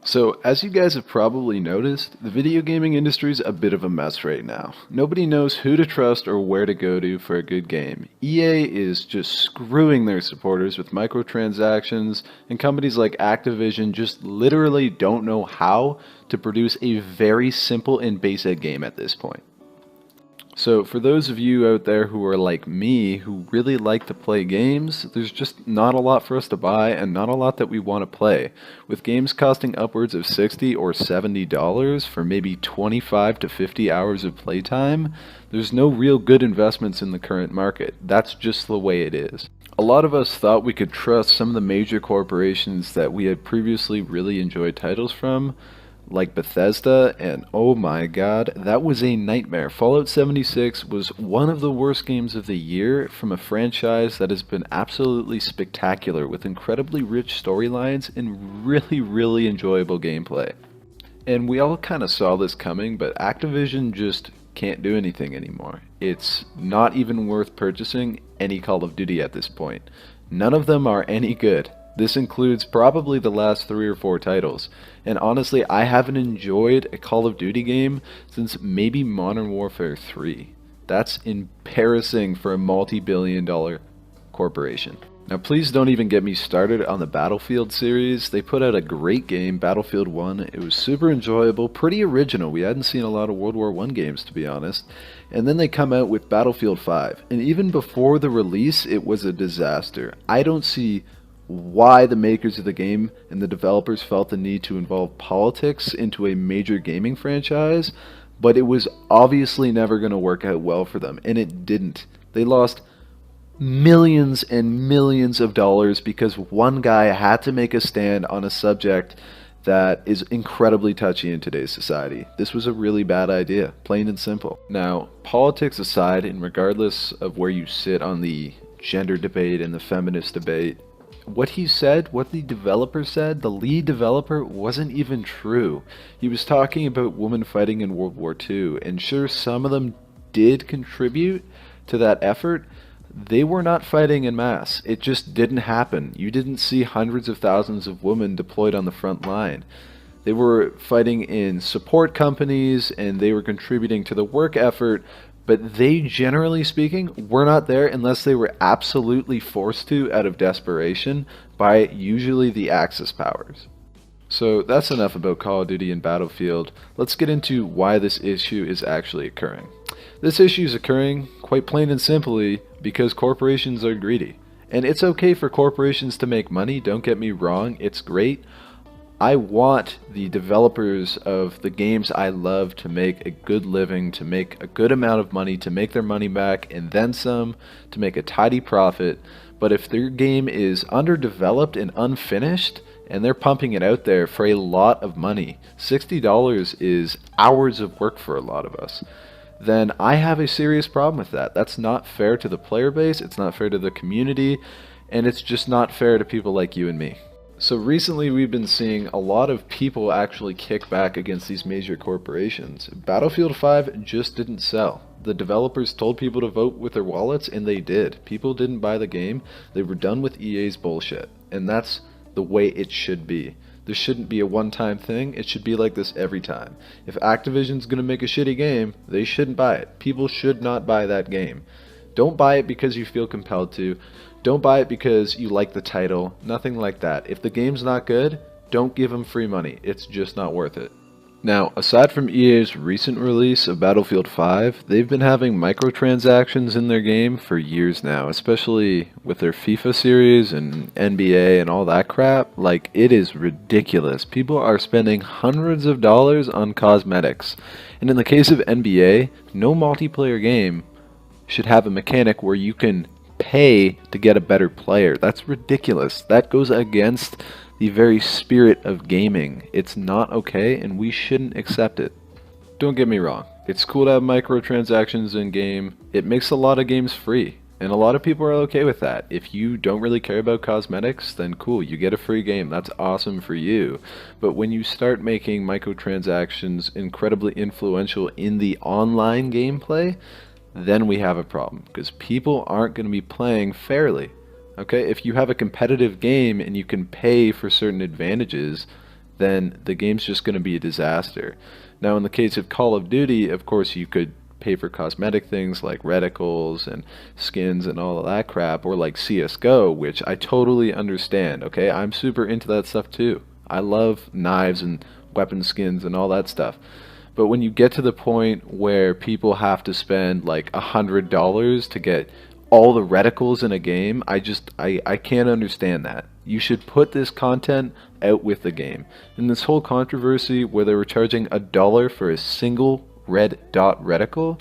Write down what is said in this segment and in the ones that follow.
So, as you guys have probably noticed, the video gaming industry is a bit of a mess right now. Nobody knows who to trust or where to go to for a good game. EA is just screwing their supporters with microtransactions, and companies like Activision just literally don't know how to produce a very simple and basic game at this point. So, for those of you out there who are like me, who really like to play games, there's just not a lot for us to buy and not a lot that we want to play. With games costing upwards of $60 or $70 for maybe 25 to 50 hours of playtime, there's no real good investments in the current market. That's just the way it is. A lot of us thought we could trust some of the major corporations that we had previously really enjoyed titles from, like Bethesda, and oh my god, that was a nightmare. Fallout 76 was one of the worst games of the year from a franchise that has been absolutely spectacular with incredibly rich storylines and really enjoyable gameplay. And we all kind of saw this coming, but Activision just can't do anything anymore. It's not even worth purchasing any Call of Duty at this point. None of them are any good. This includes probably the last 3 or 4 titles, and honestly, I haven't enjoyed a Call of Duty game since maybe Modern Warfare 3. That's embarrassing for a multi-billion-dollar corporation. Now please don't even get me started on the Battlefield series. They put out a great game, Battlefield 1. It was super enjoyable, pretty original. We hadn't seen a lot of World War I games, to be honest. And then they come out with Battlefield 5, and even before the release, it was a disaster. I don't see why the makers of the game and the developers felt the need to involve politics into a major gaming franchise, but it was obviously never going to work out well for them, and it didn't. They lost millions and millions of dollars because one guy had to make a stand on a subject that is incredibly touchy in today's society. This was a really bad idea, plain and simple. Now, politics aside, and regardless of where you sit on the gender debate and the feminist debate, what he said, what the developer said, the lead developer, wasn't even true. He was talking about women fighting in World War II, and sure, some of them did contribute to that effort. They were not fighting in mass. It just didn't happen. You didn't see hundreds of thousands of women deployed on the front line. They were fighting in support companies, and they were contributing to the work effort, but they, generally speaking, were not there unless they were absolutely forced to out of desperation by usually the Axis powers. So that's enough about Call of Duty and Battlefield. Let's get into why this issue is actually occurring. This issue is occurring, quite plain and simply, because corporations are greedy. And it's okay for corporations to make money, don't get me wrong, it's great. I want the developers of the games I love to make a good living, to make a good amount of money, to make their money back and then some, to make a tidy profit. But if their game is underdeveloped and unfinished, and they're pumping it out there for a lot of money, $60 is hours of work for a lot of us, then I have a serious problem with that. That's not fair to the player base, it's not fair to the community, and it's just not fair to people like you and me. So recently we've been seeing a lot of people actually kick back against these major corporations. Battlefield 5 just didn't sell. The developers told people to vote with their wallets, and they did. People didn't buy the game. They were done with EA's bullshit. And that's the way it should be. This shouldn't be a one-time thing. It should be like this every time. If Activision's gonna make a shitty game, they shouldn't buy it. People should not buy that game. Don't buy it because you feel compelled to. Don't buy it because you like the title. Nothing like that. If the game's not good, don't give them free money. It's just not worth it. Now, aside from EA's recent release of Battlefield 5, they've been having microtransactions in their game for years now, especially with their FIFA series and NBA and all that crap. Like, it is ridiculous. People are spending hundreds of dollars on cosmetics. And in the case of NBA, no multiplayer game should have a mechanic where you can pay to get a better player. That's ridiculous. That goes against the very spirit of gaming. It's not okay, and we shouldn't accept it. Don't get me wrong. It's cool to have microtransactions in game. It makes a lot of games free, and a lot of people are okay with that. If you don't really care about cosmetics, then cool, you get a free game. That's awesome for you. But when you start making microtransactions incredibly influential in the online gameplay, then we have a problem, because people aren't going to be playing fairly. Okay, if you have a competitive game and you can pay for certain advantages, then the game's just going to be a disaster. Now, in the case of Call of Duty, of course, you could pay for cosmetic things like reticles and skins and all of that crap, or like CSGO, which I totally understand, okay? I'm super into that stuff too. I love knives and weapon skins and all that stuff. But when you get to the point where people have to spend like $100 to get all the reticles in a game, I can't understand that. You should put this content out with the game. And this whole controversy where they were charging $1 for a single red dot reticle,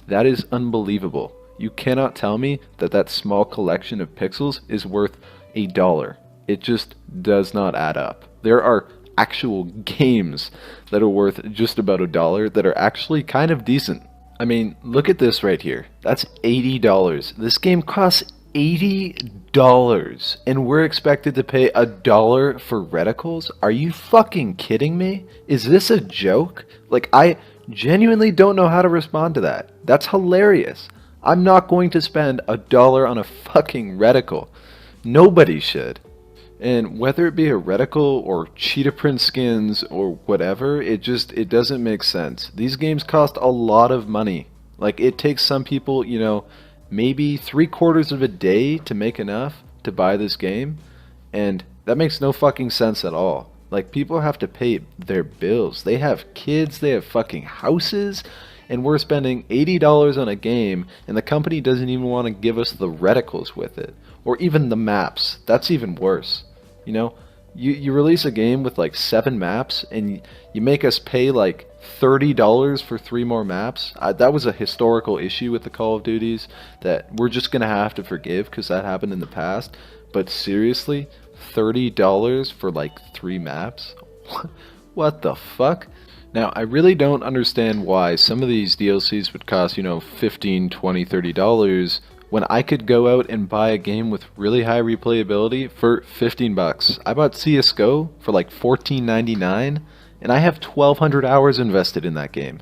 that is unbelievable. You cannot tell me that that small collection of pixels is worth $1. It just does not add up. There are actual games that are worth just about $1 that are actually kind of decent. I mean, look at this right here. That's $80. This game costs $80 and we're expected to pay $1 for reticles? Are you fucking kidding me? Is this a joke? Like, I genuinely don't know how to respond to that. That's hilarious. I'm not going to spend $1 on a fucking reticle. Nobody should. And whether it be a reticle or cheetah print skins or whatever, it doesn't make sense. These games cost a lot of money. Like, it takes some people, you know, maybe 3/4 of a day to make enough to buy this game, and that makes no fucking sense at all. Like, people have to pay their bills. They have kids, they have fucking houses, and we're spending $80 on a game, and the company doesn't even want to give us the reticles with it, or even the maps. That's even worse. You know, you release a game with like 7 maps, and you make us pay like $30 for 3 more maps. That was a historical issue with the Call of Duties that we're just gonna have to forgive because that happened in the past. But seriously, $30 for like 3 maps? What the fuck? Now, I really don't understand why some of these DLCs would cost, you know, $15, $20, $30 when I could go out and buy a game with really high replayability for $15. I bought CSGO for like $14.99, and I have 1,200 hours invested in that game.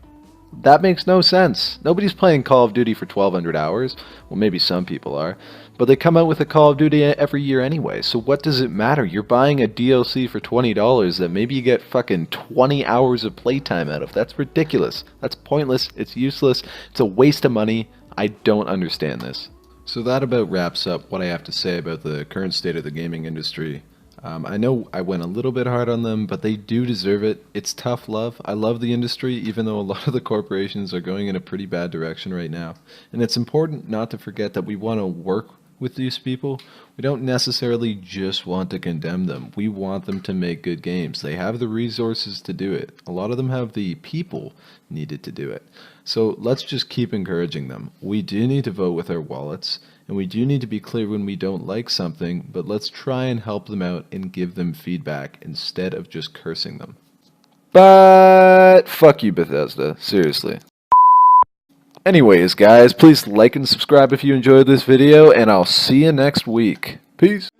That makes no sense. Nobody's playing Call of Duty for 1,200 hours. Well, maybe some people are. But they come out with a Call of Duty every year anyway, so what does it matter? You're buying a DLC for $20 that maybe you get fucking 20 hours of playtime out of. That's ridiculous. That's pointless. It's useless. It's a waste of money. I don't understand this. So that about wraps up what I have to say about the current state of the gaming industry. I know I went a little bit hard on them, but they do deserve it. It's tough love. I love the industry, even though a lot of the corporations are going in a pretty bad direction right now. And it's important not to forget that we want to work with these people. We don't necessarily just want to condemn them. We want them to make good games. They have the resources to do it. A lot of them have the people needed to do it. So let's just keep encouraging them. We do need to vote with our wallets, and we do need to be clear when we don't like something, but let's try and help them out and give them feedback instead of just cursing them. But fuck you, Bethesda. Seriously. Anyways, guys, please like and subscribe if you enjoyed this video, and I'll see you next week. Peace.